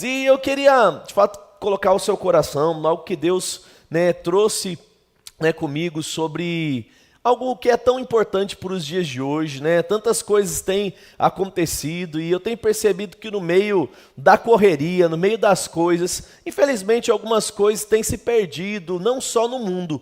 E eu queria, de fato, colocar o seu coração, algo que Deus, trouxe, comigo sobre algo que é tão importante para os dias de hoje, Tantas coisas têm acontecido e eu tenho percebido que no meio da correria, no meio das coisas, infelizmente algumas coisas têm se perdido, não só no mundo,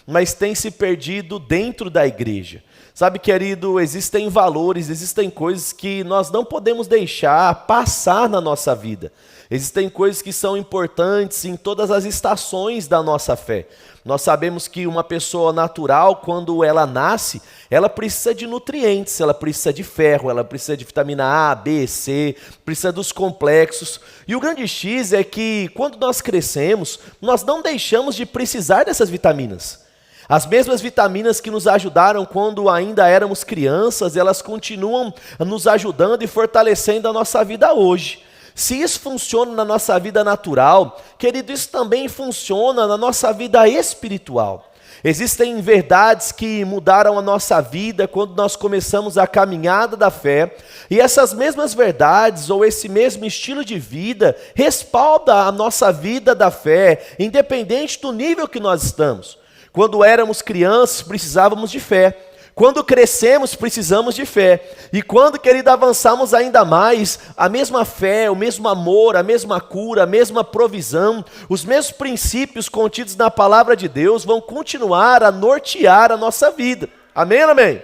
mas têm se perdido dentro da igreja. Sabe, querido, existem valores, existem coisas que nós não podemos deixar passar na nossa vida. Existem coisas que são importantes em todas as estações da nossa fé. Nós sabemos que uma pessoa natural, quando ela nasce, ela precisa de nutrientes, ela precisa de ferro, ela precisa de vitamina A, B, C, precisa dos complexos. E o grande X é que quando nós crescemos, nós não deixamos de precisar dessas vitaminas. As mesmas vitaminas que nos ajudaram quando ainda éramos crianças, elas continuam nos ajudando e fortalecendo a nossa vida hoje. Se isso funciona na nossa vida natural, querido, isso também funciona na nossa vida espiritual. Existem verdades que mudaram a nossa vida quando nós começamos a caminhada da fé, e essas mesmas verdades, ou esse mesmo estilo de vida, respalda a nossa vida da fé, independente do nível que nós estamos. Quando éramos crianças, precisávamos de fé. Quando crescemos, precisamos de fé. E quando, querido, avançamos ainda mais, a mesma fé, o mesmo amor, a mesma cura, a mesma provisão, os mesmos princípios contidos na palavra de Deus vão continuar a nortear a nossa vida. Amém, amém?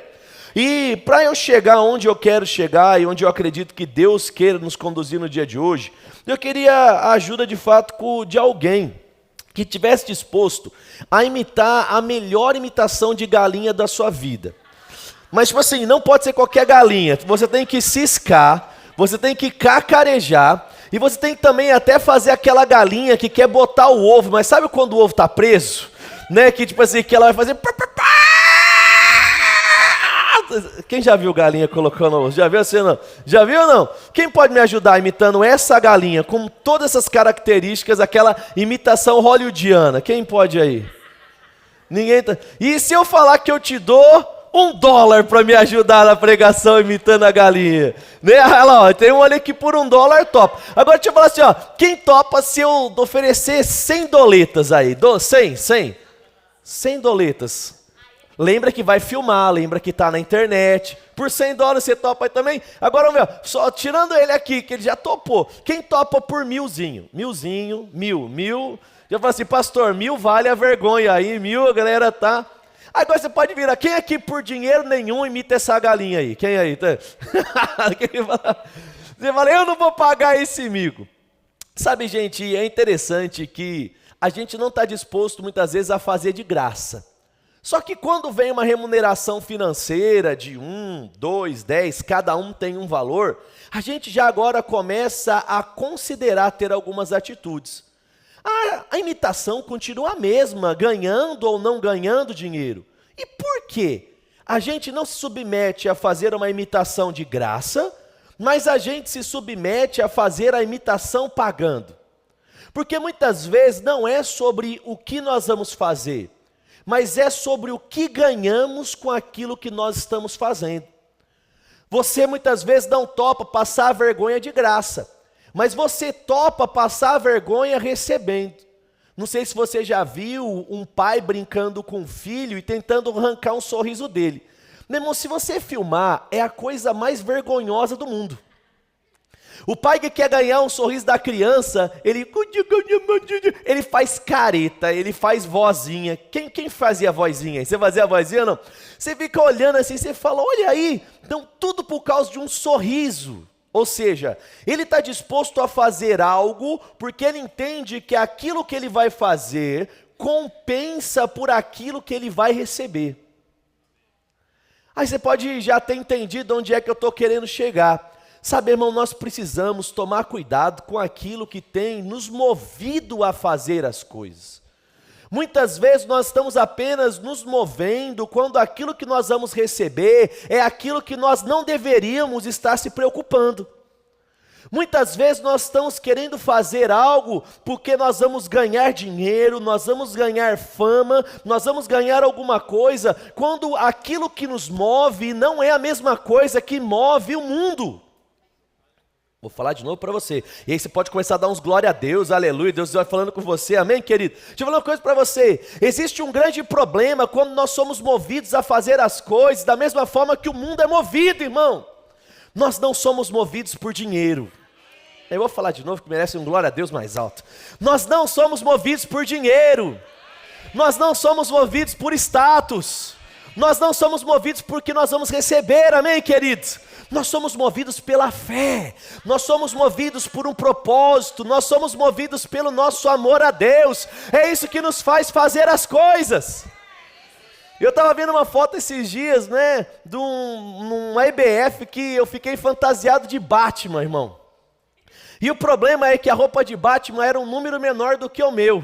E para eu chegar onde eu quero chegar e onde eu acredito que Deus queira nos conduzir no dia de hoje, eu queria a ajuda de fato de alguém que estivesse disposto a imitar a melhor imitação de galinha da sua vida. Mas, tipo assim, não pode ser qualquer galinha. Você tem que ciscar, você tem que cacarejar, e você tem que também até fazer aquela galinha que quer botar o ovo, mas sabe quando o ovo está preso? Que tipo assim, que ela vai fazer... Quem já viu galinha colocando ovo? Já viu assim, não? Já viu ou não? Quem pode me ajudar imitando essa galinha, com todas essas características, aquela imitação hollywoodiana? Quem pode aí? Ninguém tá... E se eu falar que eu te dou $1 para me ajudar na pregação imitando a galinha? Olha lá, ó, tem um ali que por $1 topa. Agora deixa eu falar assim, ó, quem topa se eu oferecer 100 doletas aí? 100 doletas. Lembra que vai filmar, lembra que está na internet. Por $100 você topa aí também? Agora, meu, só tirando ele aqui, que ele já topou. Quem topa por milzinho? Mil. Já falo assim, pastor, 1.000 vale a vergonha. Aí 1.000 a galera tá... Agora você pode virar. Quem aqui por dinheiro nenhum imita essa galinha aí? Quem aí? Você fala, eu não vou pagar esse mico. Sabe, gente, é interessante que a gente não está disposto muitas vezes a fazer de graça. Só que quando vem uma remuneração financeira de 1, 2, 10, cada um tem um valor, a gente já agora começa a considerar ter algumas atitudes. A imitação continua a mesma, ganhando ou não ganhando dinheiro. E por quê? A gente não se submete a fazer uma imitação de graça, mas a gente se submete a fazer a imitação pagando. Porque muitas vezes não é sobre o que nós vamos fazer, mas é sobre o que ganhamos com aquilo que nós estamos fazendo. Você muitas vezes não topa passar a vergonha de graça, mas você topa passar a vergonha recebendo. Não sei se você já viu um pai brincando com um filho e tentando arrancar um sorriso dele. Meu irmão, se você filmar, é a coisa mais vergonhosa do mundo. O pai que quer ganhar um sorriso da criança, ele faz careta, ele faz vozinha. Quem fazia a vozinha? Você fazia a vozinha ou não? Você fica olhando assim, você fala, olha aí, então tudo por causa de um sorriso. Ou seja, ele está disposto a fazer algo porque ele entende que aquilo que ele vai fazer compensa por aquilo que ele vai receber. Aí você pode já ter entendido onde é que eu estou querendo chegar. Sabe, irmão, nós precisamos tomar cuidado com aquilo que tem nos movido a fazer as coisas. Muitas vezes nós estamos apenas nos movendo quando aquilo que nós vamos receber é aquilo que nós não deveríamos estar se preocupando. Muitas vezes nós estamos querendo fazer algo porque nós vamos ganhar dinheiro, nós vamos ganhar fama, nós vamos ganhar alguma coisa, quando aquilo que nos move não é a mesma coisa que move o mundo. Vou falar de novo para você. E aí você pode começar a dar uns glória a Deus, aleluia, Deus vai falando com você, amém, querido? Deixa eu falar uma coisa para você. Existe um grande problema quando nós somos movidos a fazer as coisas da mesma forma que o mundo é movido, irmão. Nós não somos movidos por dinheiro. Eu vou falar de novo que merece um glória a Deus mais alto. Nós não somos movidos por dinheiro. Nós não somos movidos por status. Nós não somos movidos porque nós vamos receber, amém, queridos? Nós somos movidos pela fé, nós somos movidos por um propósito, nós somos movidos pelo nosso amor a Deus, é isso que nos faz fazer as coisas. Eu estava vendo uma foto esses dias, né, de uma IBF que eu fiquei fantasiado de Batman, irmão. E o problema é que a roupa de Batman era um número menor do que o meu.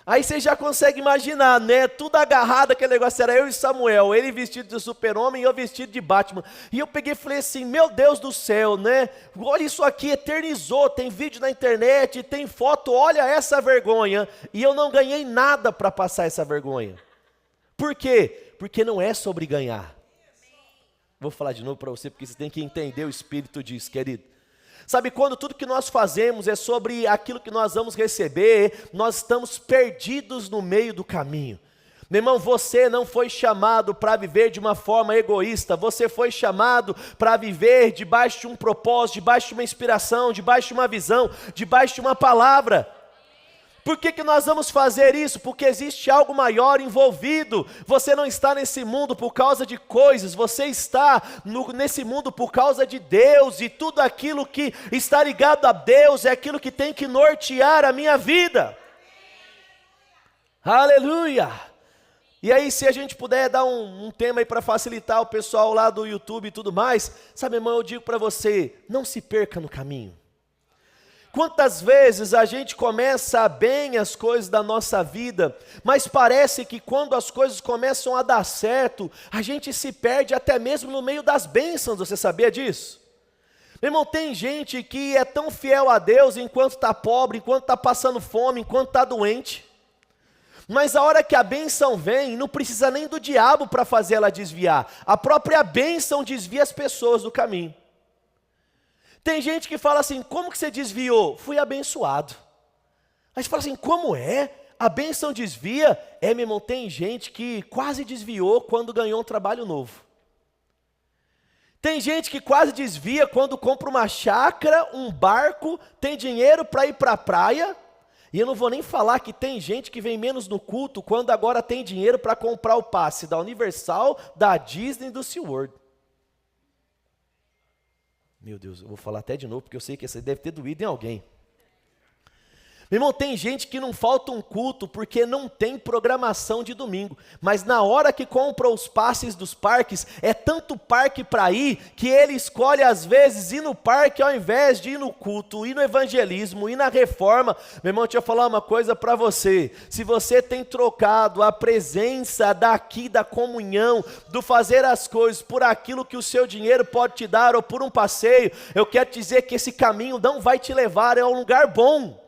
Aí você já consegue imaginar, né? Tudo agarrado, aquele negócio, era eu e Samuel, ele vestido de super-homem e eu vestido de Batman. E eu peguei e falei assim, meu Deus do céu, né? Olha isso aqui, eternizou, tem vídeo na internet, tem foto, olha essa vergonha. E eu não ganhei nada para passar essa vergonha. Por quê? Porque não é sobre ganhar. Vou falar de novo para você, porque você tem que entender o Espírito disso, querido. Sabe, quando tudo que nós fazemos é sobre aquilo que nós vamos receber, nós estamos perdidos no meio do caminho. Meu irmão, você não foi chamado para viver de uma forma egoísta, você foi chamado para viver debaixo de um propósito, debaixo de uma inspiração, debaixo de uma visão, debaixo de uma palavra. Por que nós vamos fazer isso? Porque existe algo maior envolvido. Você não está nesse mundo por causa de coisas, você está nesse mundo por causa de Deus, e tudo aquilo que está ligado a Deus é aquilo que tem que nortear a minha vida. Aleluia! E aí, se a gente puder dar um tema aí para facilitar o pessoal lá do YouTube e tudo mais, sabe, irmão, eu digo para você, não se perca no caminho. Quantas vezes a gente começa bem as coisas da nossa vida, mas parece que quando as coisas começam a dar certo, a gente se perde até mesmo no meio das bênçãos, você sabia disso? Meu irmão, tem gente que é tão fiel a Deus enquanto está pobre, enquanto está passando fome, enquanto está doente, mas a hora que a bênção vem, não precisa nem do diabo para fazer ela desviar, a própria bênção desvia as pessoas do caminho. Tem gente que fala assim, como que você desviou? Fui abençoado. Aí você fala assim, como é? A bênção desvia? É, meu irmão, tem gente que quase desviou quando ganhou um trabalho novo. Tem gente que quase desvia quando compra uma chácara, um barco, tem dinheiro para ir para a praia. E eu não vou nem falar que tem gente que vem menos no culto quando agora tem dinheiro para comprar o passe da Universal, da Disney e do SeaWorld. Meu Deus, eu vou falar até de novo, porque eu sei que isso deve ter doído em alguém. Meu irmão, tem gente que não falta um culto porque não tem programação de domingo, mas na hora que compra os passes dos parques, é tanto parque para ir, que ele escolhe às vezes ir no parque ao invés de ir no culto, ir no evangelismo, ir na reforma. Meu irmão, deixa eu falar uma coisa para você, se você tem trocado a presença daqui da comunhão, do fazer as coisas por aquilo que o seu dinheiro pode te dar, ou por um passeio, eu quero te dizer que esse caminho não vai te levar a um lugar bom.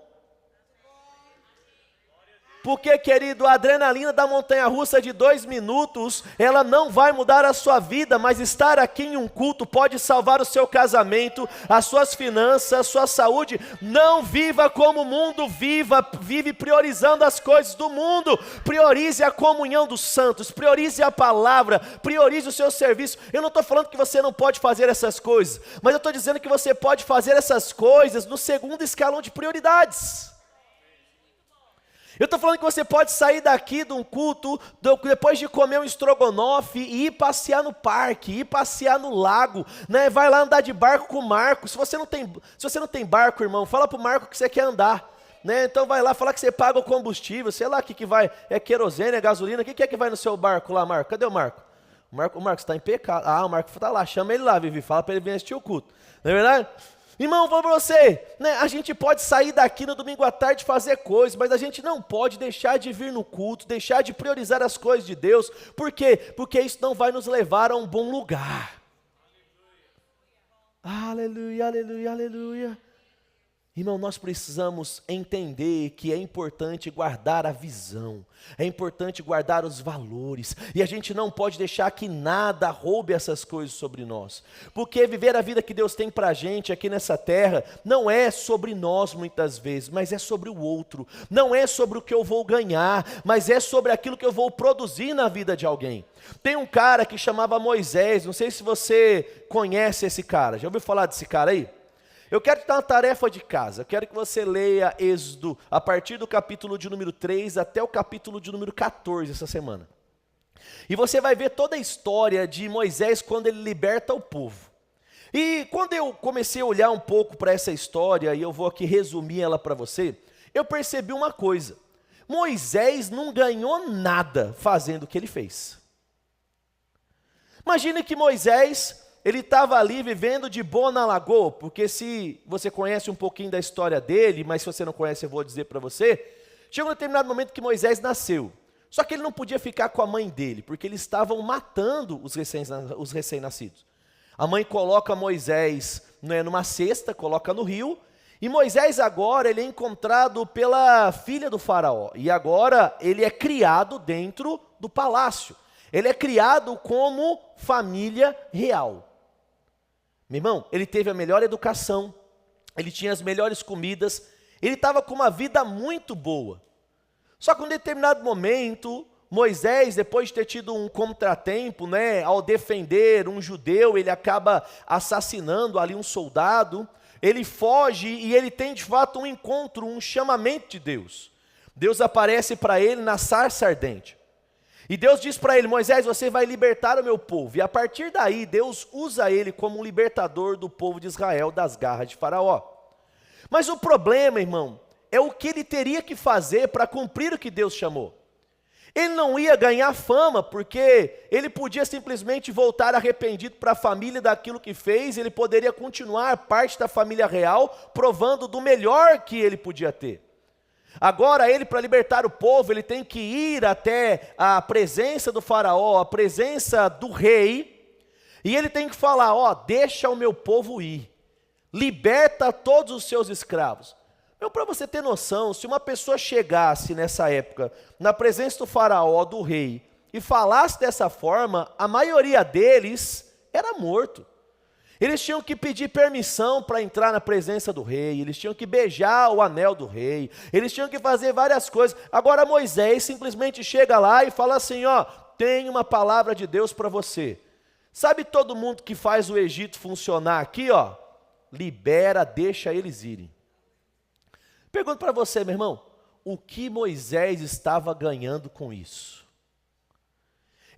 Porque, querido, a adrenalina da montanha-russa de 2 minutos, ela não vai mudar a sua vida, mas estar aqui em um culto pode salvar o seu casamento, as suas finanças, a sua saúde. Não viva como o mundo vive priorizando as coisas do mundo. Priorize a comunhão dos santos, priorize a palavra, priorize o seu serviço. Eu não estou falando que você não pode fazer essas coisas, mas eu estou dizendo que você pode fazer essas coisas no segundo escalão de prioridades. Eu estou falando que você pode sair daqui de um culto, depois de comer um estrogonofe, e ir passear no parque, ir passear no lago, né? Vai lá andar de barco com o Marco. Se você não tem barco, irmão, fala para o Marco que você quer andar, né? Então vai lá, fala que você paga o combustível, sei lá o que vai, é querosene, é gasolina, o que é que vai no seu barco lá, Marco? Cadê o Marco? O Marco está em pecado. Ah, o Marco está lá, chama ele lá, Vivi, fala para ele vir assistir o culto, não é verdade? Irmão, vou para você, né? A gente pode sair daqui no domingo à tarde e fazer coisas, mas a gente não pode deixar de vir no culto, deixar de priorizar as coisas de Deus. Por quê? Porque isso não vai nos levar a um bom lugar. Aleluia, aleluia, aleluia. Irmão, nós precisamos entender que é importante guardar a visão, é importante guardar os valores, e a gente não pode deixar que nada roube essas coisas sobre nós, porque viver a vida que Deus tem para a gente aqui nessa terra, não é sobre nós muitas vezes, mas é sobre o outro, não é sobre o que eu vou ganhar, mas é sobre aquilo que eu vou produzir na vida de alguém. Tem um cara que chamava Moisés, não sei se você conhece esse cara, já ouviu falar desse cara aí? Eu quero te dar uma tarefa de casa, eu quero que você leia Êxodo a partir do capítulo de número 3 até o capítulo de número 14 essa semana. E você vai ver toda a história de Moisés quando ele liberta o povo. E quando eu comecei a olhar um pouco para essa história, e eu vou aqui resumir ela para você, eu percebi uma coisa: Moisés não ganhou nada fazendo o que ele fez. Imagine que Moisés, ele estava ali vivendo de boa na lagoa, porque se você conhece um pouquinho da história dele, mas se você não conhece eu vou dizer para você, chegou um determinado momento que Moisés nasceu, só que ele não podia ficar com a mãe dele, porque eles estavam matando os recém-nascidos. A mãe coloca Moisés numa cesta, coloca no rio, e Moisés agora ele é encontrado pela filha do faraó, e agora ele é criado dentro do palácio, ele é criado como família real. Meu irmão, ele teve a melhor educação, ele tinha as melhores comidas, ele estava com uma vida muito boa. Só que em um determinado momento, Moisés, depois de ter tido um contratempo, ao defender um judeu, ele acaba assassinando ali um soldado, ele foge e ele tem de fato um encontro, um chamamento de Deus. Deus aparece para ele na sarça ardente. E Deus diz para ele: Moisés, você vai libertar o meu povo. E a partir daí, Deus usa ele como um libertador do povo de Israel das garras de Faraó. Mas o problema, irmão, é o que ele teria que fazer para cumprir o que Deus chamou. Ele não ia ganhar fama, porque ele podia simplesmente voltar arrependido para a família daquilo que fez, ele poderia continuar parte da família real, provando do melhor que ele podia ter. Agora ele, para libertar o povo, ele tem que ir até a presença do faraó, a presença do rei, e ele tem que falar: deixa o meu povo ir, liberta todos os seus escravos. Para você ter noção, se uma pessoa chegasse nessa época, na presença do faraó, do rei, e falasse dessa forma, a maioria deles era morto. Eles tinham que pedir permissão para entrar na presença do rei, eles tinham que beijar o anel do rei, eles tinham que fazer várias coisas. Agora Moisés simplesmente chega lá e fala assim: tem uma palavra de Deus para você. Sabe todo mundo que faz o Egito funcionar aqui, libera, deixa eles irem. Pergunto para você, meu irmão, o que Moisés estava ganhando com isso?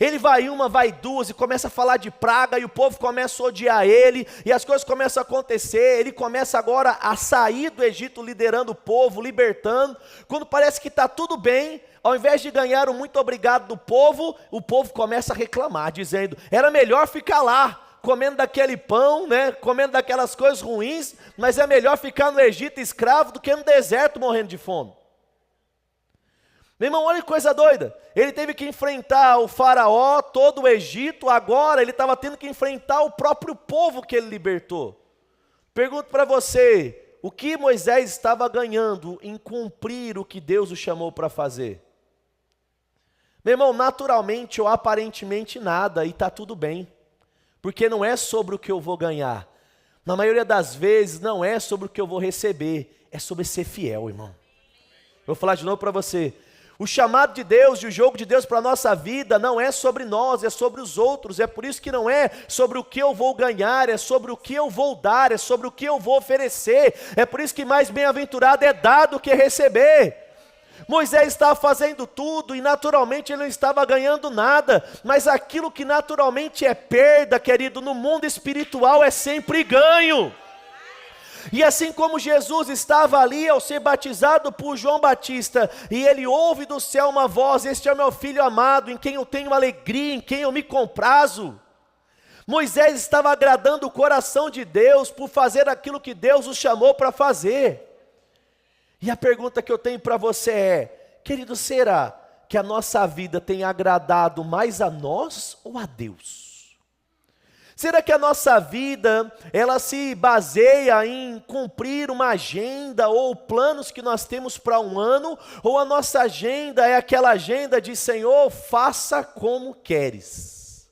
Ele vai uma, vai duas e começa a falar de praga e o povo começa a odiar ele e as coisas começam a acontecer, ele começa agora a sair do Egito liderando o povo, libertando, quando parece que está tudo bem, ao invés de ganhar o muito obrigado do povo, o povo começa a reclamar, dizendo: era melhor ficar lá, comendo daquele pão, comendo daquelas coisas ruins, mas é melhor ficar no Egito escravo do que no deserto morrendo de fome. Meu irmão, olha que coisa doida, ele teve que enfrentar o faraó, todo o Egito, agora ele estava tendo que enfrentar o próprio povo que ele libertou. Pergunto para você, o que Moisés estava ganhando em cumprir o que Deus o chamou para fazer? Meu irmão, naturalmente ou aparentemente nada, e está tudo bem, porque não é sobre o que eu vou ganhar, na maioria das vezes não é sobre o que eu vou receber, é sobre ser fiel, irmão. Vou falar de novo para você. O chamado de Deus e o jogo de Deus para a nossa vida não é sobre nós, é sobre os outros. É por isso que não é sobre o que eu vou ganhar, é sobre o que eu vou dar, é sobre o que eu vou oferecer. É por isso que mais bem-aventurado é dar do que receber. Moisés estava fazendo tudo e naturalmente ele não estava ganhando nada, mas aquilo que naturalmente é perda, querido, no mundo espiritual é sempre ganho. E assim como Jesus estava ali ao ser batizado por João Batista, e ele ouve do céu uma voz: este é meu filho amado, em quem eu tenho alegria, em quem eu me comprazo. Moisés estava agradando o coração de Deus por fazer aquilo que Deus o chamou para fazer. E a pergunta que eu tenho para você é: querido, será que a nossa vida tem agradado mais a nós ou a Deus? Será que a nossa vida, ela se baseia em cumprir uma agenda ou planos que nós temos para um ano? Ou a nossa agenda é aquela agenda de Senhor, faça como queres.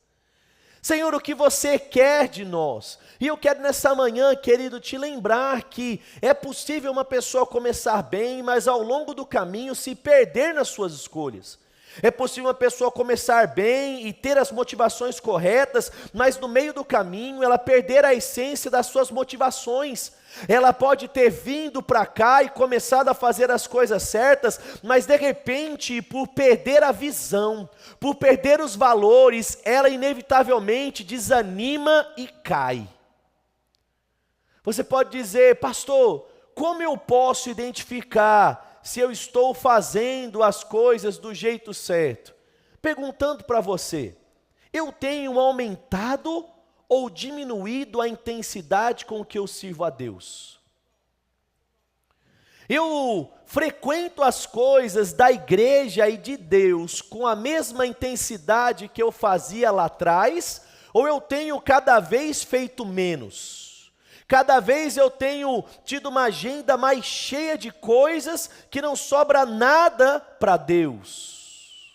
Senhor, o que você quer de nós? E eu quero nessa manhã, querido, te lembrar que é possível uma pessoa começar bem, mas ao longo do caminho se perder nas suas escolhas. É possível uma pessoa começar bem e ter as motivações corretas, mas no meio do caminho ela perder a essência das suas motivações. Ela pode ter vindo para cá e começado a fazer as coisas certas, mas de repente, por perder a visão, por perder os valores, ela inevitavelmente desanima e cai. Você pode dizer, pastor, como eu posso identificar se eu estou fazendo as coisas do jeito certo? Perguntando para você, eu tenho aumentado ou diminuído a intensidade com que eu sirvo a Deus? Eu frequento as coisas da igreja e de Deus com a mesma intensidade que eu fazia lá atrás, ou eu tenho cada vez feito menos? Cada vez eu tenho tido uma agenda mais cheia de coisas que não sobra nada para Deus.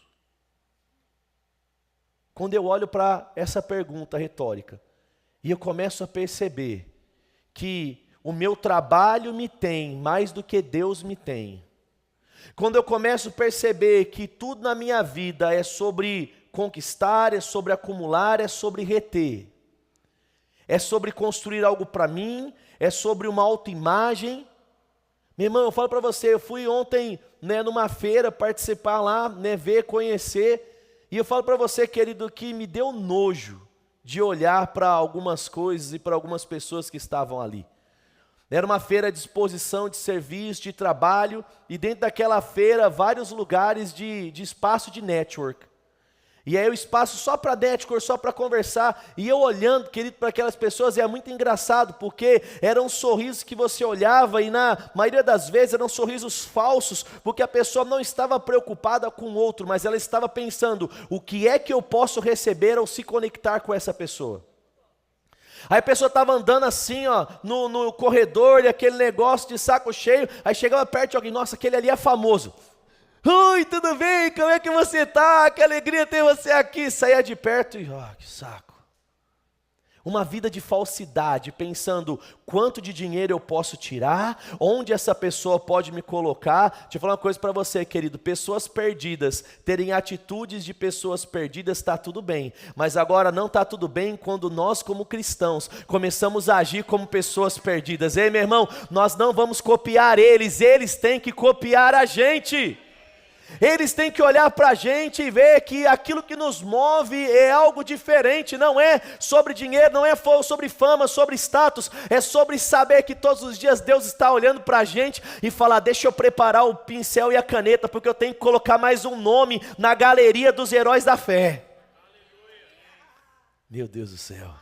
Quando eu olho para essa pergunta retórica e eu começo a perceber que o meu trabalho me tem mais do que Deus me tem, quando eu começo a perceber que tudo na minha vida é sobre conquistar, é sobre acumular, é sobre reter, é sobre construir algo para mim, é sobre uma autoimagem. Meu irmão, eu falo para você, eu fui ontem, numa feira participar lá, ver, conhecer, e eu falo para você, querido, que me deu nojo de olhar para algumas coisas e para algumas pessoas que estavam ali. Era uma feira de exposição, de serviço, de trabalho, e dentro daquela feira, vários lugares de espaço de network. E aí o espaço só para network, só para conversar, e eu olhando, querido, para aquelas pessoas, e é muito engraçado, porque eram sorrisos que você olhava, e na maioria das vezes eram sorrisos falsos, porque a pessoa não estava preocupada com o outro, mas ela estava pensando, o que é que eu posso receber ao se conectar com essa pessoa? Aí a pessoa estava andando assim, no corredor, e aquele negócio de saco cheio, aí chegava perto de alguém, nossa, aquele ali é famoso. Oi, tudo bem? Como é que você está? Que alegria ter você aqui. Saía de perto e, que saco. Uma vida de falsidade, pensando quanto de dinheiro eu posso tirar, onde essa pessoa pode me colocar. Deixa eu falar uma coisa para você, querido, pessoas perdidas, terem atitudes de pessoas perdidas, está tudo bem. Mas agora não está tudo bem quando nós como cristãos começamos a agir como pessoas perdidas. Ei, meu irmão, nós não vamos copiar eles têm que copiar a gente. Eles têm que olhar para a gente e ver que aquilo que nos move é algo diferente, não é sobre dinheiro, não é sobre fama, sobre status, é sobre saber que todos os dias Deus está olhando para a gente e falar, deixa eu preparar o pincel e a caneta, porque eu tenho que colocar mais um nome na galeria dos heróis da fé. Meu Deus do céu,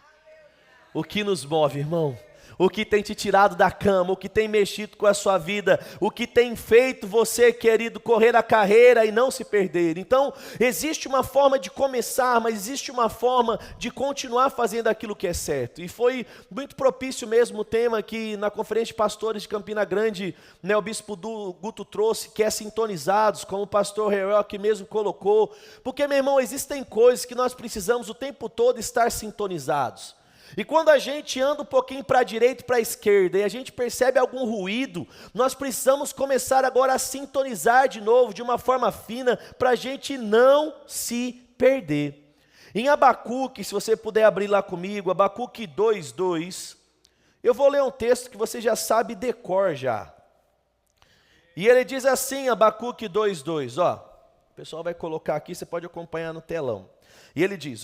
o que nos move, irmão? O que tem te tirado da cama, o que tem mexido com a sua vida, o que tem feito você, querido, correr a carreira e não se perder. Então, existe uma forma de começar, mas existe uma forma de continuar fazendo aquilo que é certo. E foi muito propício mesmo o tema que na Conferência de Pastores de Campina Grande, o Bispo Guto trouxe, que é sintonizados, como o pastor Herel aqui mesmo colocou. Porque, meu irmão, existem coisas que nós precisamos o tempo todo estar sintonizados. E quando a gente anda um pouquinho para a direita e para a esquerda, e a gente percebe algum ruído, nós precisamos começar agora a sintonizar de novo, de uma forma fina, para a gente não se perder. Em Abacuque, se você puder abrir lá comigo, Abacuque 2:2, eu vou ler um texto que você já sabe de cor já. E ele diz assim, Abacuque 2:2, o pessoal vai colocar aqui, você pode acompanhar no telão. E ele diz,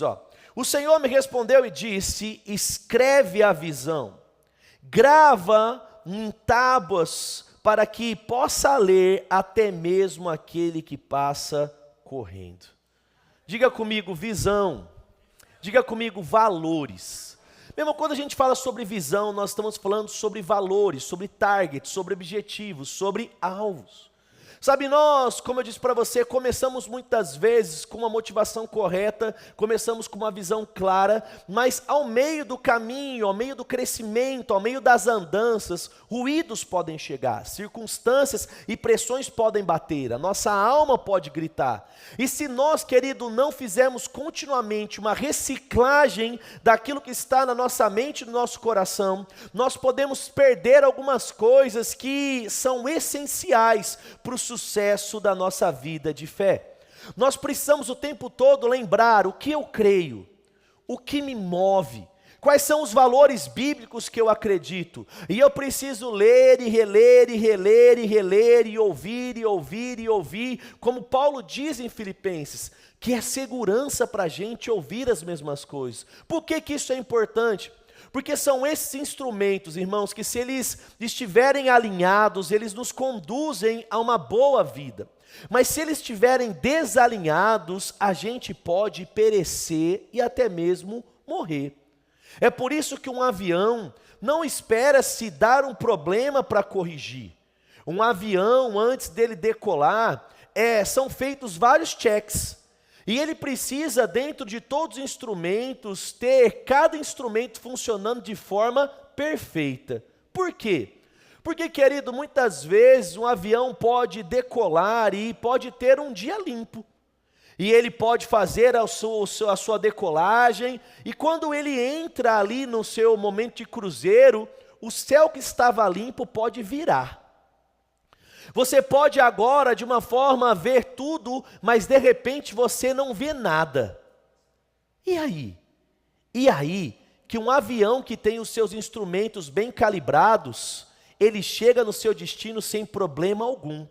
o Senhor me respondeu e disse, escreve a visão, grava em tábuas, para que possa ler até mesmo aquele que passa correndo. Diga comigo visão, diga comigo valores. Mesmo quando a gente fala sobre visão, nós estamos falando sobre valores, sobre targets, sobre objetivos, sobre alvos. Sabe, nós, como eu disse para você, começamos muitas vezes com uma motivação correta, começamos com uma visão clara, mas ao meio do caminho, ao meio do crescimento, ao meio das andanças, ruídos podem chegar, circunstâncias e pressões podem bater, a nossa alma pode gritar. E se nós, querido, não fizermos continuamente uma reciclagem daquilo que está na nossa mente e no nosso coração, nós podemos perder algumas coisas que são essenciais para o sucesso da nossa vida de fé. Nós precisamos o tempo todo lembrar o que eu creio, o que me move, quais são os valores bíblicos que eu acredito, e eu preciso ler e reler e reler e reler e ouvir e ouvir e ouvir, como Paulo diz em Filipenses, que é segurança para a gente ouvir as mesmas coisas. Por que que isso é importante? Porque são esses instrumentos, irmãos, que se eles estiverem alinhados, eles nos conduzem a uma boa vida. Mas se eles estiverem desalinhados, a gente pode perecer e até mesmo morrer. É por isso que um avião não espera se dar um problema para corrigir. Um avião, antes dele decolar, são feitos vários checks. E ele precisa, dentro de todos os instrumentos, ter cada instrumento funcionando de forma perfeita. Por quê? Porque, querido, muitas vezes um avião pode decolar e pode ter um dia limpo. E ele pode fazer a sua decolagem, e quando ele entra ali no seu momento de cruzeiro, o céu que estava limpo pode virar. Você pode agora, de uma forma, ver tudo, mas de repente você não vê nada. E aí? E aí que um avião que tem os seus instrumentos bem calibrados, ele chega no seu destino sem problema algum.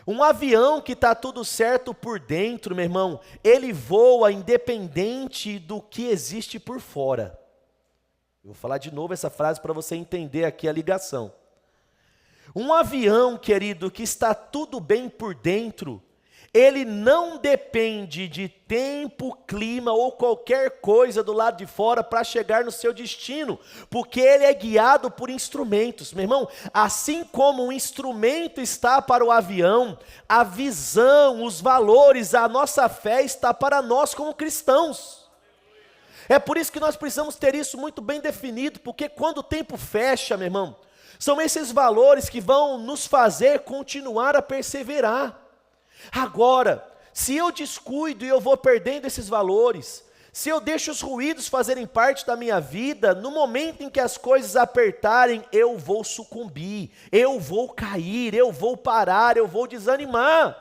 Um avião que está tudo certo por dentro, meu irmão, ele voa independente do que existe por fora. Eu vou falar de novo essa frase para você entender aqui a ligação. Um avião, querido, que está tudo bem por dentro, ele não depende de tempo, clima ou qualquer coisa do lado de fora para chegar no seu destino, porque ele é guiado por instrumentos. Meu irmão, assim como um instrumento está para o avião, a visão, os valores, a nossa fé está para nós como cristãos. É por isso que nós precisamos ter isso muito bem definido, porque quando o tempo fecha, meu irmão, são esses valores que vão nos fazer continuar a perseverar. Agora, se eu descuido e eu vou perdendo esses valores, se eu deixo os ruídos fazerem parte da minha vida, no momento em que as coisas apertarem, eu vou sucumbir, eu vou cair, eu vou parar, eu vou desanimar.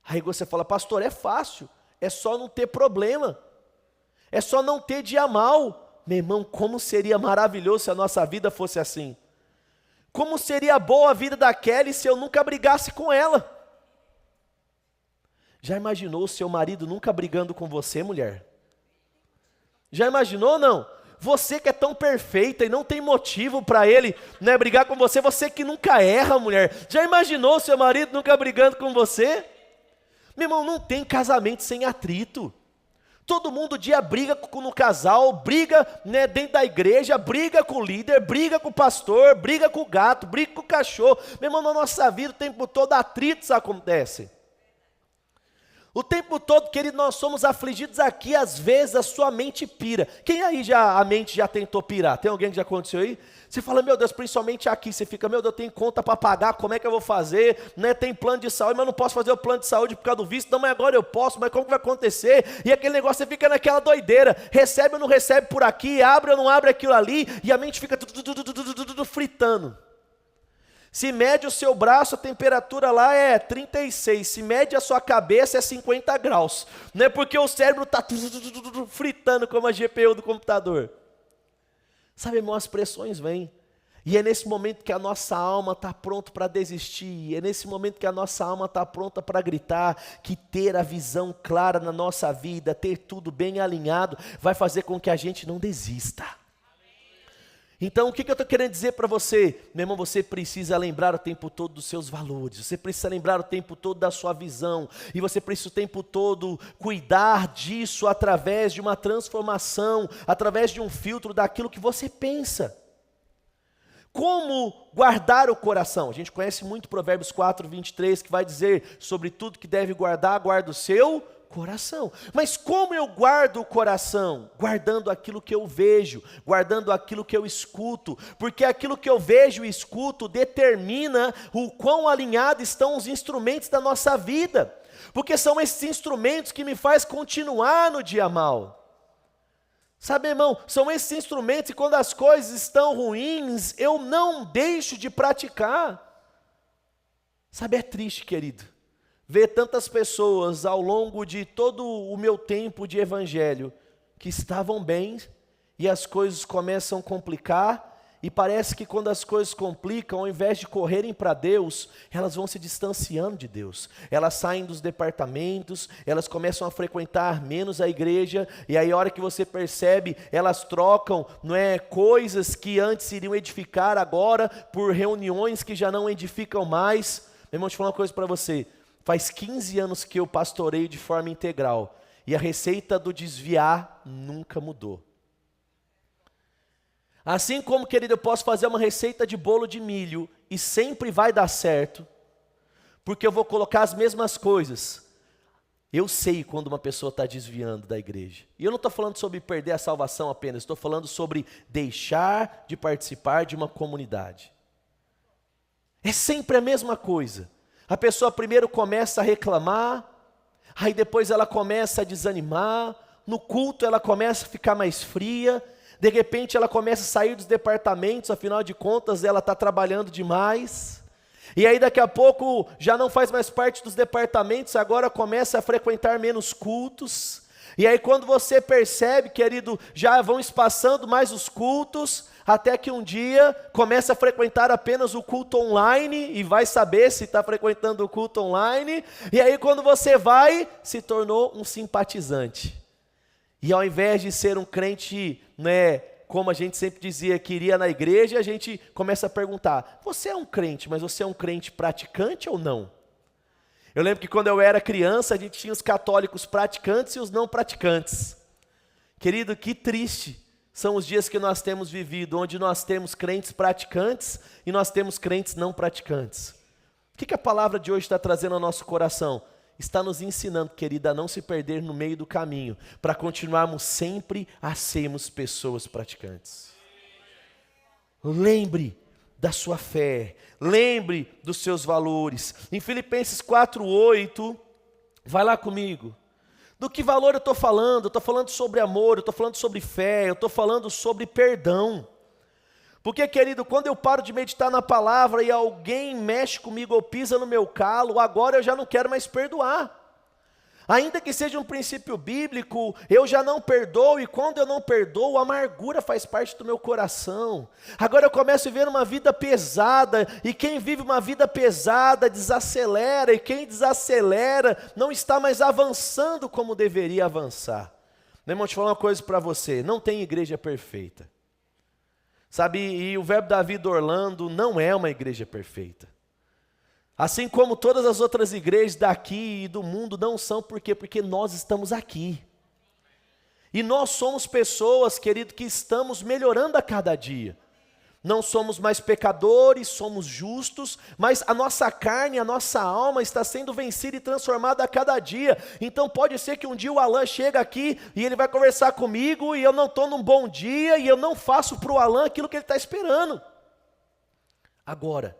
Aí você fala, pastor, é fácil, é só não ter problema, é só não ter dia mal. Meu irmão, como seria maravilhoso se a nossa vida fosse assim. Como seria boa a vida da Kelly se eu nunca brigasse com ela? Já imaginou o seu marido nunca brigando com você, mulher? Já imaginou, não? Você que é tão perfeita e não tem motivo para ele, né, brigar com você, você que nunca erra, mulher. Já imaginou o seu marido nunca brigando com você? Meu irmão, não tem casamento sem atrito. Todo mundo dia briga no casal, briga, né, dentro da igreja, briga com o líder, briga com o pastor, briga com o gato, briga com o cachorro. Meu irmão, na nossa vida o tempo todo atritos acontecem. O tempo todo, querido, nós somos afligidos aqui, às vezes a sua mente pira. Quem aí a mente já tentou pirar? Tem alguém que já aconteceu aí? Você fala, meu Deus, principalmente aqui, você fica, meu Deus, eu tenho conta para pagar, como é que eu vou fazer? Né, tem plano de saúde, mas não posso fazer o plano de saúde por causa do vício, não, mas agora eu posso, mas como que vai acontecer? E aquele negócio, você fica naquela doideira, recebe ou não recebe por aqui, abre ou não abre aquilo ali, e a mente fica fritando. Se mede o seu braço, a temperatura lá é 36. Se mede a sua cabeça, é 50 graus. Não é porque o cérebro está fritando como a GPU do computador. Sabe, irmão, as pressões vêm. E é nesse momento que a nossa alma está pronta para desistir. É nesse momento que a nossa alma está pronta para gritar. Que ter a visão clara na nossa vida, ter tudo bem alinhado, vai fazer com que a gente não desista. Então, o que eu estou querendo dizer para você? Meu irmão, você precisa lembrar o tempo todo dos seus valores, você precisa lembrar o tempo todo da sua visão, e você precisa o tempo todo cuidar disso através de uma transformação, através de um filtro daquilo que você pensa. Como guardar o coração? A gente conhece muito Provérbios 4, 23, que vai dizer sobre tudo que deve guardar, guarda o seu coração. Mas como eu guardo o coração? Guardando aquilo que eu vejo, guardando aquilo que eu escuto, porque aquilo que eu vejo e escuto determina o quão alinhados estão os instrumentos da nossa vida, porque são esses instrumentos que me faz continuar no dia mal. Sabe, irmão, são esses instrumentos e quando as coisas estão ruins, eu não deixo de praticar. Sabe, é triste, querido, ver tantas pessoas ao longo de todo o meu tempo de evangelho, que estavam bem, e as coisas começam a complicar, e parece que quando as coisas complicam, ao invés de correrem para Deus, elas vão se distanciando de Deus. Elas saem dos departamentos, elas começam a frequentar menos a igreja, e aí a hora que você percebe, elas trocam, não é, coisas que antes iriam edificar agora, por reuniões que já não edificam mais. Meu irmão, deixa eu falar uma coisa para você. Faz 15 anos que eu pastoreio de forma integral, e a receita do desviar nunca mudou. Assim como, querido, eu posso fazer uma receita de bolo de milho e sempre vai dar certo, porque eu vou colocar as mesmas coisas. Eu sei quando uma pessoa está desviando da igreja. E eu não estou falando sobre perder a salvação apenas, estou falando sobre deixar de participar de uma comunidade. É sempre a mesma coisa. A pessoa primeiro começa a reclamar, aí depois ela começa a desanimar, no culto ela começa a ficar mais fria, de repente ela começa a sair dos departamentos, afinal de contas ela está trabalhando demais, e aí daqui a pouco já não faz mais parte dos departamentos, agora começa a frequentar menos cultos, e aí quando você percebe, querido, já vão espaçando mais os cultos, até que um dia começa a frequentar apenas o culto online, e vai saber se está frequentando o culto online, e aí quando você vai, se tornou um simpatizante. E ao invés de ser um crente, né, como a gente sempre dizia, que iria na igreja, a gente começa a perguntar, você é um crente, mas você é um crente praticante ou não? Eu lembro que quando eu era criança, a gente tinha os católicos praticantes e os não praticantes. Querido, que triste são os dias que nós temos vivido, onde nós temos crentes praticantes e nós temos crentes não praticantes. O que a palavra de hoje está trazendo ao nosso coração? Está nos ensinando, querida, a não se perder no meio do caminho, para continuarmos sempre a sermos pessoas praticantes. Lembre da sua fé, lembre dos seus valores. Em Filipenses 4:8, vai lá comigo. Do que valor eu estou falando? Eu estou falando sobre amor, eu estou falando sobre fé, eu estou falando sobre perdão. Porque, querido, quando eu paro de meditar na palavra e alguém mexe comigo ou pisa no meu calo, agora eu já não quero mais perdoar. Ainda que seja um princípio bíblico, eu já não perdoo, e quando eu não perdoo, a amargura faz parte do meu coração. Agora eu começo a viver uma vida pesada, e quem vive uma vida pesada desacelera, e quem desacelera não está mais avançando como deveria avançar. Meu irmão, deixa eu falar uma coisa para você, não tem igreja perfeita. Sabe, e o Verbo da Vida Orlando não é uma igreja perfeita. Assim como todas as outras igrejas daqui e do mundo não são, por quê? Porque nós estamos aqui. E nós somos pessoas, querido, que estamos melhorando a cada dia. Não somos mais pecadores, somos justos, mas a nossa carne, a nossa alma está sendo vencida e transformada a cada dia. Então pode ser que um dia o Alan chega aqui e ele vai conversar comigo e eu não estou num bom dia e eu não faço para o Alan aquilo que ele está esperando. Agora,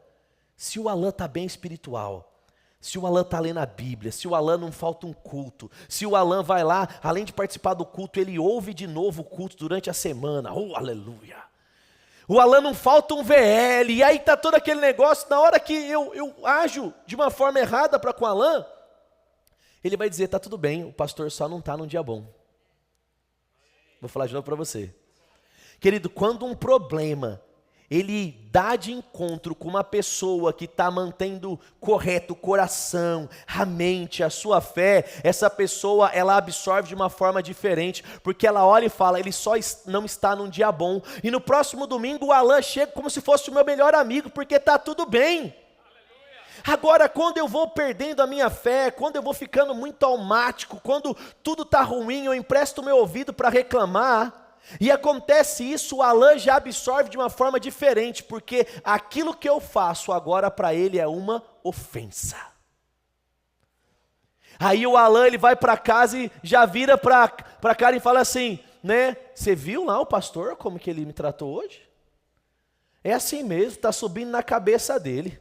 se o Alan está bem espiritual, se o Alan está lendo a Bíblia, se o Alan não falta um culto, se o Alan vai lá, além de participar do culto, ele ouve de novo o culto durante a semana, oh aleluia. O Alan não falta um VL, e aí está todo aquele negócio, na hora que eu ajo de uma forma errada para com o Alan, ele vai dizer, está tudo bem, o pastor só não está num dia bom. Vou falar de novo para você. Querido, quando um problema, ele dá de encontro com uma pessoa que está mantendo correto o coração, a mente, a sua fé, essa pessoa, ela absorve de uma forma diferente, porque ela olha e fala, ele só não está num dia bom, e no próximo domingo o Alan chega como se fosse o meu melhor amigo, porque está tudo bem. Agora, quando eu vou perdendo a minha fé, quando eu vou ficando muito almático, quando tudo está ruim, eu empresto o meu ouvido para reclamar, E acontece isso, o Alan já absorve de uma forma diferente, porque aquilo que eu faço agora para ele é uma ofensa. Aí o Alan, ele vai para casa e já vira para Karen e fala assim, né? Você viu lá o pastor, como que ele me tratou hoje? É assim mesmo, está subindo na cabeça dele.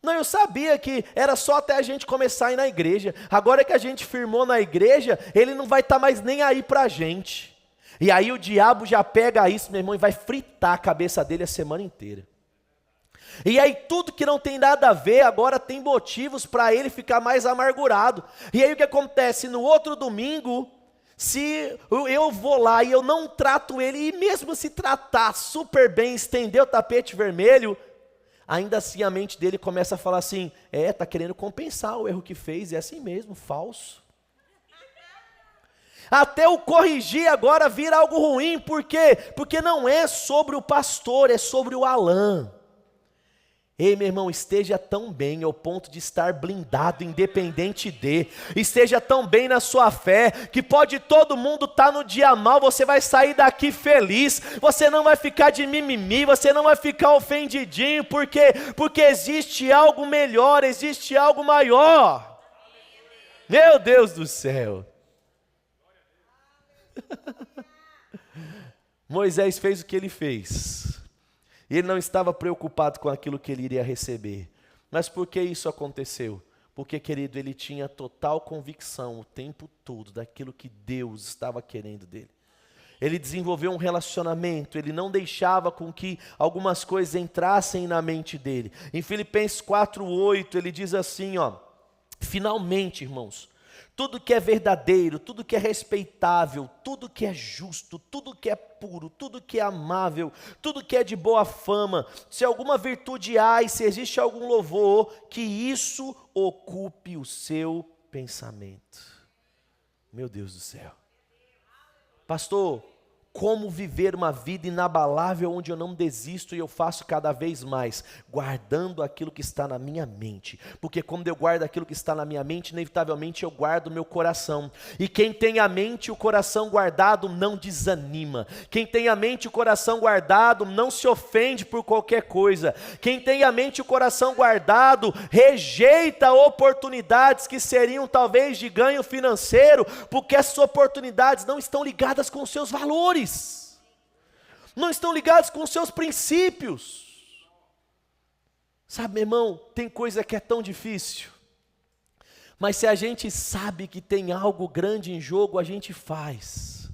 Não, eu sabia que era só até a gente começar a ir na igreja. Agora que a gente firmou na igreja, ele não vai estar mais nem aí para a gente. E aí o diabo já pega isso, meu irmão, e vai fritar a cabeça dele a semana inteira. E aí tudo que não tem nada a ver, agora tem motivos para ele ficar mais amargurado. E aí o que acontece? No outro domingo, se eu vou lá e eu não trato ele, e mesmo se tratar super bem, estender o tapete vermelho, ainda assim a mente dele começa a falar assim, está querendo compensar o erro que fez, é assim mesmo, falso. Até o corrigir agora vira algo ruim, por quê? Porque não é sobre o pastor, é sobre o Alan. Ei, meu irmão, esteja tão bem ao ponto de estar blindado, independente de, esteja tão bem na sua fé, que pode todo mundo estar no dia mal, você vai sair daqui feliz, você não vai ficar de mimimi, você não vai ficar ofendidinho, porque existe algo melhor, existe algo maior. Meu Deus do céu. Moisés fez o que ele fez. Ele não estava preocupado com aquilo que ele iria receber. Mas por que isso aconteceu? Porque, querido, ele tinha total convicção o tempo todo daquilo que Deus estava querendo dele. Ele desenvolveu um relacionamento, ele não deixava com que algumas coisas entrassem na mente dele. Em Filipenses 4:8 ele diz assim, finalmente, irmãos, tudo que é verdadeiro, tudo que é respeitável, tudo que é justo, tudo que é puro, tudo que é amável, tudo que é de boa fama, se alguma virtude há e se existe algum louvor, que isso ocupe o seu pensamento. Meu Deus do céu. Pastor, como viver uma vida inabalável onde eu não desisto e eu faço cada vez mais? Guardando aquilo que está na minha mente. Porque quando eu guardo aquilo que está na minha mente, inevitavelmente eu guardo o meu coração. E quem tem a mente e o coração guardado não desanima. Quem tem a mente e o coração guardado não se ofende por qualquer coisa. Quem tem a mente e o coração guardado rejeita oportunidades que seriam talvez de ganho financeiro, porque essas oportunidades não estão ligadas com os seus valores. Não estão ligados com os seus princípios. Sabe, meu irmão, tem coisa que é tão difícil, mas se a gente sabe que tem algo grande em jogo, a gente faz.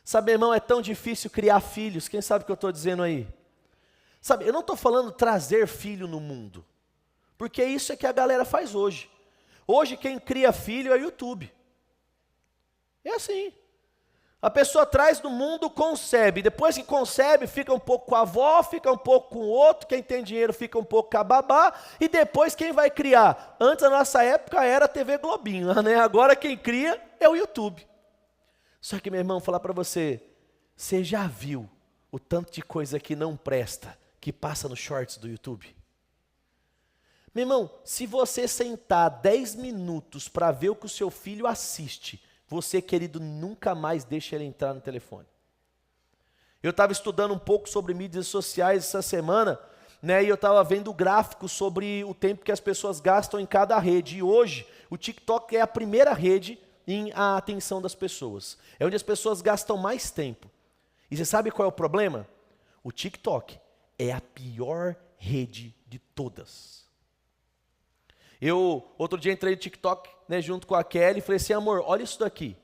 Sabe, meu irmão, é tão difícil criar filhos, quem sabe o que eu estou dizendo aí? Sabe, eu não estou falando trazer filho no mundo, porque isso é que a galera faz hoje. Hoje quem cria filho é o YouTube. É assim. A pessoa traz do mundo, concebe, depois que concebe, fica um pouco com a avó, fica um pouco com o outro, quem tem dinheiro fica um pouco com a babá, e depois quem vai criar? Antes da nossa época era a TV Globinho, né? Agora quem cria é o YouTube. Só que, meu irmão, falar para você, você já viu o tanto de coisa que não presta, que passa nos shorts do YouTube? Meu irmão, se você sentar 10 minutos para ver o que o seu filho assiste, você, querido, nunca mais deixa ele entrar no telefone. Eu estava estudando um pouco sobre mídias sociais essa semana, né, e eu estava vendo gráficos sobre o tempo que as pessoas gastam em cada rede. E hoje, o TikTok é a primeira rede em a atenção das pessoas. É onde as pessoas gastam mais tempo. E você sabe qual é o problema? O TikTok é a pior rede de todas. Eu, outro dia, entrei no TikTok, né, junto com a Kelly, e falei assim, amor, olha isso daqui.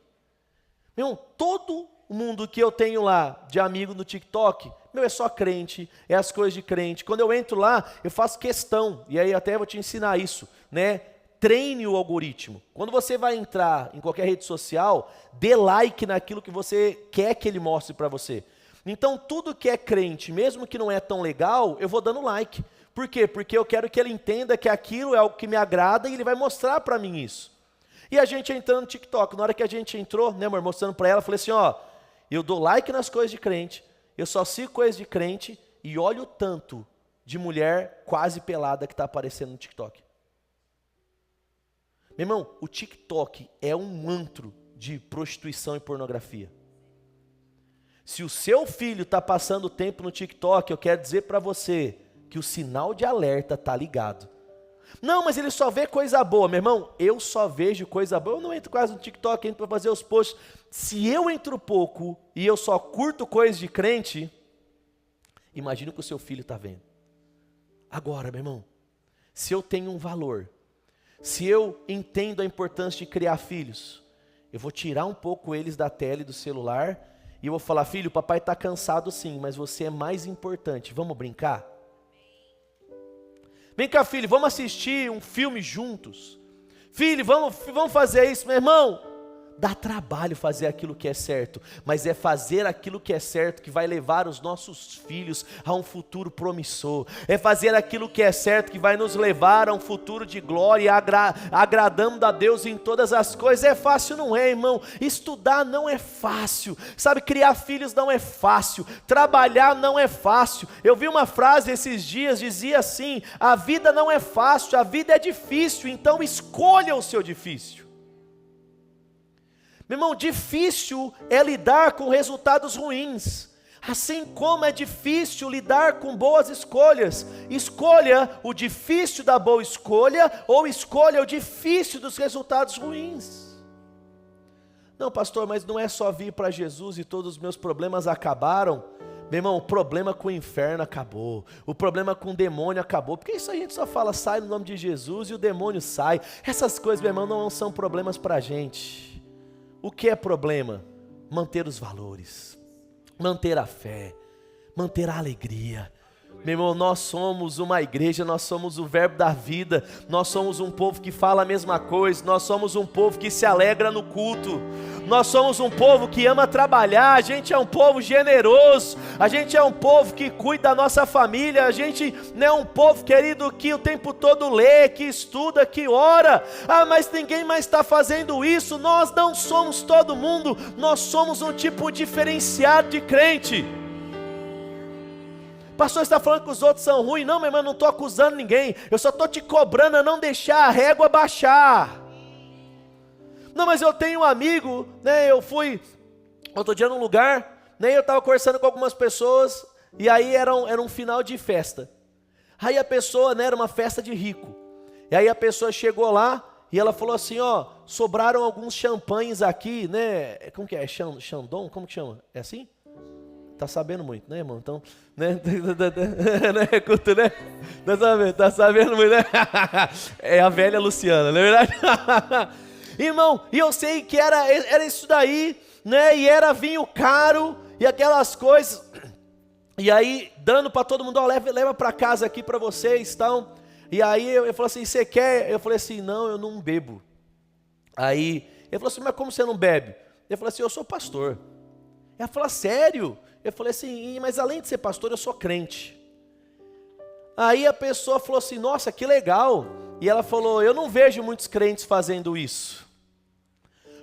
Meu irmão, todo mundo que eu tenho lá de amigo no TikTok, meu, é só crente, é as coisas de crente. Quando eu entro lá, eu faço questão, e aí até vou te ensinar isso, né? Treine o algoritmo. Quando você vai entrar em qualquer rede social, dê like naquilo que você quer que ele mostre para você. Então, tudo que é crente, mesmo que não é tão legal, eu vou dando like. Por quê? Porque eu quero que ele entenda que aquilo é algo que me agrada e ele vai mostrar para mim isso. E a gente entrando no TikTok, na hora que a gente entrou, né, amor, mostrando para ela, eu falei assim, eu dou like nas coisas de crente, eu só sigo coisas de crente e olho o tanto de mulher quase pelada que está aparecendo no TikTok. Meu irmão, o TikTok é um antro de prostituição e pornografia. Se o seu filho está passando tempo no TikTok, eu quero dizer para você que o sinal de alerta está ligado. Não, mas ele só vê coisa boa. Meu irmão, eu só vejo coisa boa. Eu não entro quase no TikTok, entro para fazer os posts. Se eu entro pouco e eu só curto coisa de crente, imagina o que o seu filho está vendo. Agora, meu irmão, se eu tenho um valor, se eu entendo a importância de criar filhos, eu vou tirar um pouco eles da tela e do celular e eu vou falar: filho, o papai está cansado sim, mas você é mais importante, vamos brincar? Vem cá, filho, vamos assistir um filme juntos. Filho, vamos fazer isso, meu irmão. Dá trabalho fazer aquilo que é certo, mas é fazer aquilo que é certo que vai levar os nossos filhos a um futuro promissor. É fazer aquilo que é certo que vai nos levar a um futuro de glória, agradando a Deus em todas as coisas. É fácil? Não é, irmão. Estudar não é fácil, sabe? Criar filhos não é fácil, trabalhar não é fácil. Eu vi uma frase esses dias, dizia assim: a vida não é fácil, a vida é difícil, então escolha o seu difícil. Meu irmão, difícil é lidar com resultados ruins, assim como é difícil lidar com boas escolhas. Escolha o difícil da boa escolha, ou escolha o difícil dos resultados ruins. Não, pastor, mas não é só vir para Jesus e todos os meus problemas acabaram. Meu irmão, o problema com o inferno acabou, o problema com o demônio acabou, porque isso a gente só fala: sai no nome de Jesus e o demônio sai. Essas coisas, meu irmão, não são problemas para a gente. O que é problema? Manter os valores, manter a fé, manter a alegria. Meu irmão, nós somos uma igreja, nós somos o verbo da vida, nós somos um povo que fala a mesma coisa, nós somos um povo que se alegra no culto, nós somos um povo que ama trabalhar, a gente é um povo generoso, a gente é um povo que cuida da nossa família, a gente não é um povo, querido, que o tempo todo lê, que estuda, que ora. Ah, mas ninguém mais está fazendo isso. Nós não somos todo mundo, nós somos um tipo diferenciado de crente. Pastor, está falando que os outros são ruins? Não, meu irmão, não estou acusando ninguém, eu só estou te cobrando a não deixar a régua baixar. Não, mas eu tenho um amigo, né, eu fui outro dia num lugar, né, eu estava conversando com algumas pessoas, e aí era um final de festa. Aí a pessoa, né, era uma festa de rico, e aí a pessoa chegou lá, e ela falou assim: ó, sobraram alguns champanhes aqui, né, como que é, Chandon, como que chama, é assim? Tá sabendo muito, né, irmão? Então, né? É culto, né? Tá sabendo muito, né? É a velha Luciana, não é verdade? Irmão, e eu sei que era isso daí, né? E era vinho caro e aquelas coisas. E aí, dando para todo mundo: ó, leva para casa aqui para vocês, tal. E aí eu falei assim: você quer? Eu falei assim: não, eu não bebo. Aí ele falou assim: mas como você não bebe? Eu falei assim: eu sou pastor. Ela falou: sério? Eu falei assim: mas além de ser pastor, eu sou crente. Aí a pessoa falou assim: nossa, que legal. E ela falou: eu não vejo muitos crentes fazendo isso.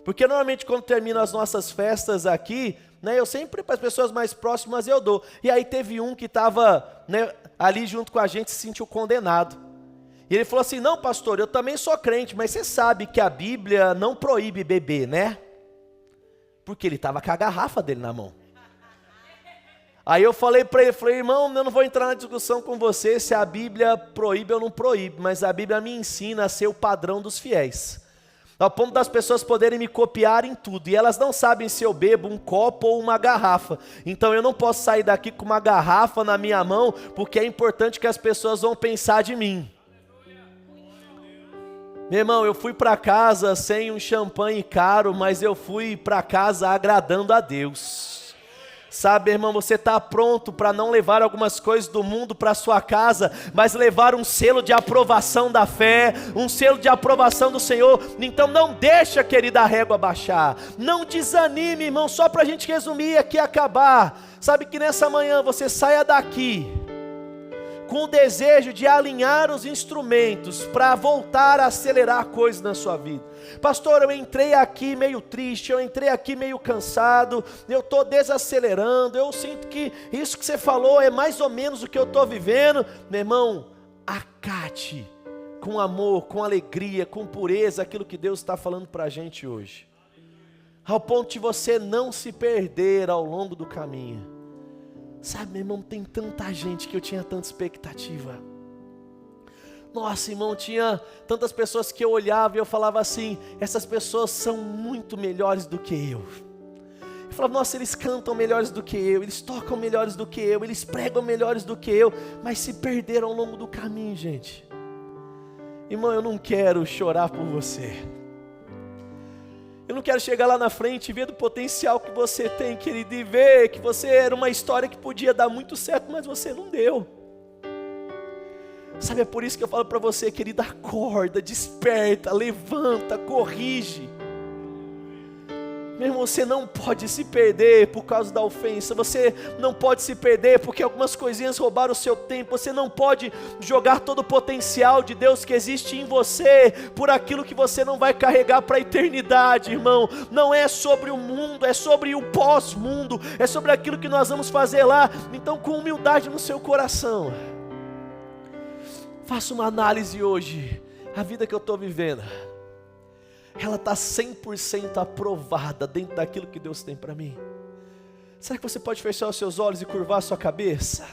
Porque normalmente quando terminam as nossas festas aqui, né, eu sempre, para as pessoas mais próximas, eu dou. E aí teve um que estava, né, ali junto com a gente, se sentiu condenado. E ele falou assim: não, pastor, eu também sou crente, mas você sabe que a Bíblia não proíbe beber, né? Porque ele estava com a garrafa dele na mão. Aí eu falei para ele, irmão, eu não vou entrar na discussão com você se a Bíblia proíbe ou não proíbe, mas a Bíblia me ensina a ser o padrão dos fiéis, ao ponto das pessoas poderem me copiar em tudo, e elas não sabem se eu bebo um copo ou uma garrafa, então eu não posso sair daqui com uma garrafa na minha mão, porque é importante que as pessoas vão pensar de mim. Meu irmão, eu fui para casa sem um champanhe caro, mas eu fui para casa agradando a Deus. Sabe, irmão, você está pronto para não levar algumas coisas do mundo para sua casa, mas levar um selo de aprovação da fé, um selo de aprovação do Senhor. Então não deixa, querida, a régua baixar. Não desanime, irmão, só para a gente resumir aqui e acabar. Sabe que nessa manhã você saia daqui com o desejo de alinhar os instrumentos para voltar a acelerar coisas na sua vida. Pastor, eu entrei aqui meio triste, eu entrei aqui meio cansado, eu estou desacelerando, eu sinto que isso que você falou é mais ou menos o que eu estou vivendo. Meu irmão, acate com amor, com alegria, com pureza aquilo que Deus está falando para a gente hoje. ao ponto de você não se perder ao longo do caminho. Sabe, meu irmão, tem tanta gente que eu tinha tanta expectativa. Nossa, irmão, tinha tantas pessoas que eu olhava e eu falava assim, essas pessoas são muito melhores do que eu. Eu falava, nossa, eles cantam melhores do que eu, eles tocam melhores do que eu, eles pregam melhores do que eu, mas se perderam ao longo do caminho, gente. Irmão, eu não quero chorar por você. Eu não quero chegar lá na frente e ver do potencial que você tem, querido, e ver que você era uma história que podia dar muito certo, mas você não deu. Sabe, é por isso que eu falo para você, querido, acorda, desperta, levanta, corrige. Meu irmão, você não pode se perder por causa da ofensa, você não pode se perder porque algumas coisinhas roubaram o seu tempo, você não pode jogar todo o potencial de Deus que existe em você por aquilo que você não vai carregar para a eternidade, irmão. Não é sobre o mundo, é sobre o pós-mundo, é sobre aquilo que nós vamos fazer lá. Então, com humildade no seu coração, faça uma análise hoje. A vida que eu estou vivendo, ela está 100% aprovada dentro daquilo que Deus tem para mim? Será que você pode fechar os seus olhos e curvar a sua cabeça?